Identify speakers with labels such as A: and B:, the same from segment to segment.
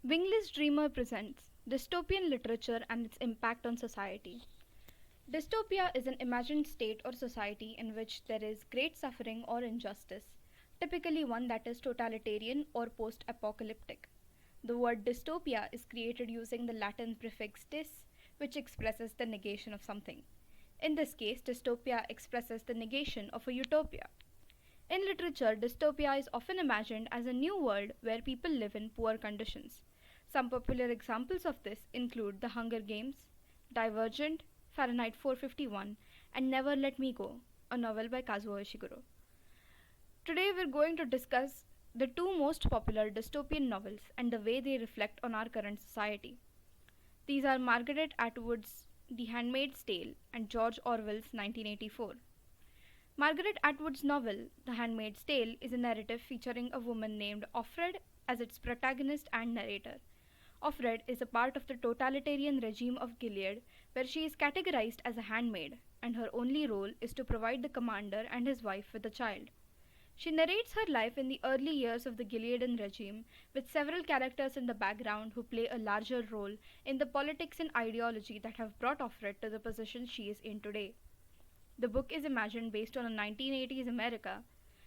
A: Wingless Dreamer presents dystopian literature and its impact on society. Dystopia is an imagined state or society in which there is great suffering or injustice, typically one that is totalitarian or post apocalyptic. The word dystopia is created using the Latin prefix dys, which expresses the negation of something. In this case, dystopia expresses the negation of a utopia. In literature, dystopia is often imagined as a new world where people live in poor conditions. Some popular examples of this include The Hunger Games, Divergent, Fahrenheit 451, and Never Let Me Go, a novel by Kazuo Ishiguro. Today we're going to discuss the two most popular dystopian novels and the way they reflect on our current society. These are Margaret Atwood's The Handmaid's Tale and George Orwell's 1984. Margaret Atwood's novel, The Handmaid's Tale, is a narrative featuring a woman named Offred as its protagonist and narrator. Offred is a part of the totalitarian regime of Gilead, where she is categorized as a handmaid, and her only role is to provide the commander and his wife with a child. She narrates her life in the early years of the Gileadan regime, with several characters in the background who play a larger role in the politics and ideology that have brought Offred to the position she is in today. The book is imagined based on a 1980s America,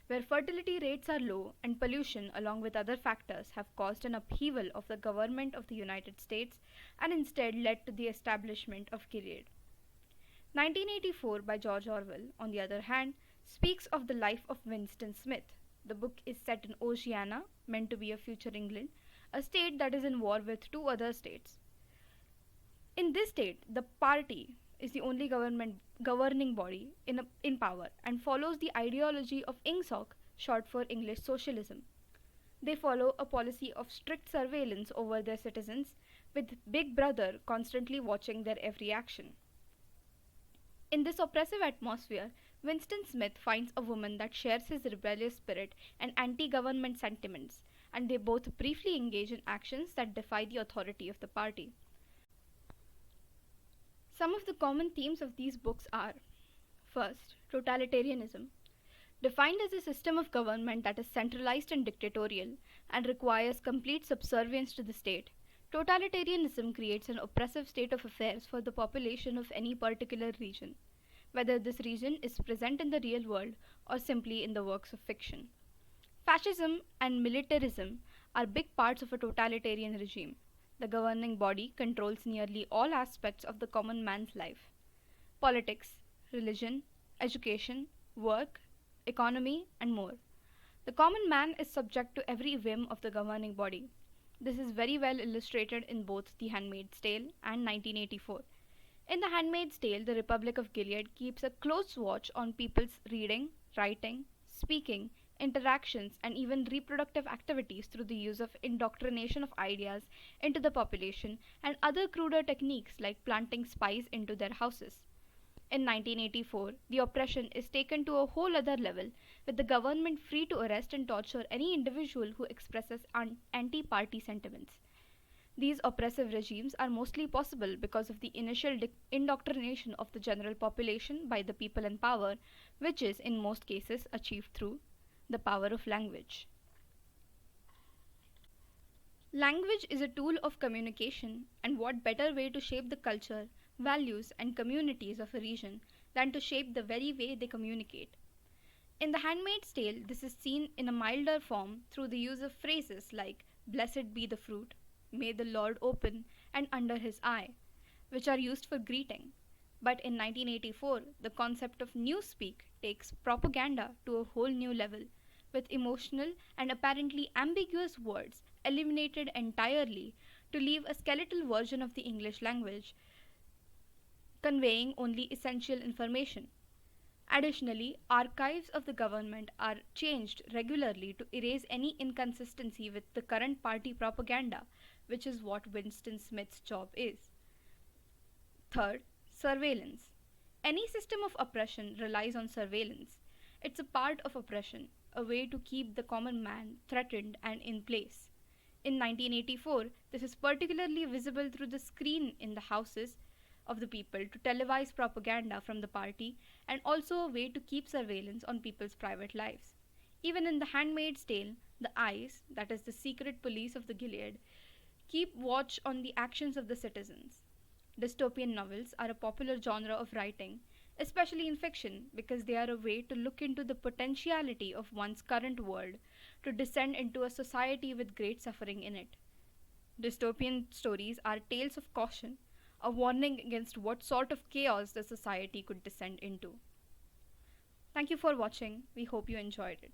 A: where fertility rates are low and pollution, along with other factors, have caused an upheaval of the government of the United States and instead led to the establishment of Gilead. 1984 by George Orwell, on the other hand, speaks of the life of Winston Smith. The book is set in Oceania, meant to be a future England, a state that is in war with two other states. In this state, the party is the only governing body in power and follows the ideology of INGSOC, short for English Socialism. They follow a policy of strict surveillance over their citizens, with Big Brother constantly watching their every action. In this oppressive atmosphere, Winston Smith finds a woman that shares his rebellious spirit and anti government sentiments, and they both briefly engage in actions that defy the authority of the party. Some of the common themes of these books are: first, totalitarianism. Defined as a system of government that is centralized and dictatorial and requires complete subservience to the state, totalitarianism creates an oppressive state of affairs for the population of any particular region, whether this region is present in the real world or simply in the works of fiction. Fascism and militarism are big parts of a totalitarian regime. The governing body controls nearly all aspects of the common man's life: politics, religion, education, work, economy, and more. The common man is subject to every whim of the governing body. This is very well illustrated in both The Handmaid's Tale and 1984. In The Handmaid's Tale, the Republic of Gilead keeps a close watch on people's reading, writing, speaking, interactions, and even reproductive activities through the use of indoctrination of ideas into the population and other cruder techniques like planting spies into their houses. In 1984, the oppression is taken to a whole other level, with the government free to arrest and torture any individual who expresses anti party sentiments. These oppressive regimes are mostly possible because of the initial indoctrination of the general population by the people in power, which is in most cases achieved through the power of language. Language is a tool of communication, and what better way to shape the culture, values, and communities of a region than to shape the very way they communicate? In The Handmaid's Tale, this is seen in a milder form through the use of phrases like "blessed be the fruit," "may the Lord open," and "under his eye," which are used for greeting. But in 1984, the concept of newspeak takes propaganda to a whole new level, with emotional and apparently ambiguous words eliminated entirely to leave a skeletal version of the English language, conveying only essential information. Additionally, archives of the government are changed regularly to erase any inconsistency with the current party propaganda, which is what Winston Smith's job is. Third, surveillance. Any system of oppression relies on surveillance. It's a part of oppression, a way to keep the common man threatened and in place. In 1984, this is particularly visible through the screen in the houses of the people to televise propaganda from the party, and also a way to keep surveillance on people's private lives. Even in The Handmaid's Tale, the eyes, that is the secret police of the Gilead, keep watch on the actions of the citizens. Dystopian novels are a popular genre of writing, especially in fiction, because they are a way to look into the potentiality of one's current world to descend into a society with great suffering in it. Dystopian stories are tales of caution, a warning against what sort of chaos the society could descend into. Thank you for watching. We hope you enjoyed it.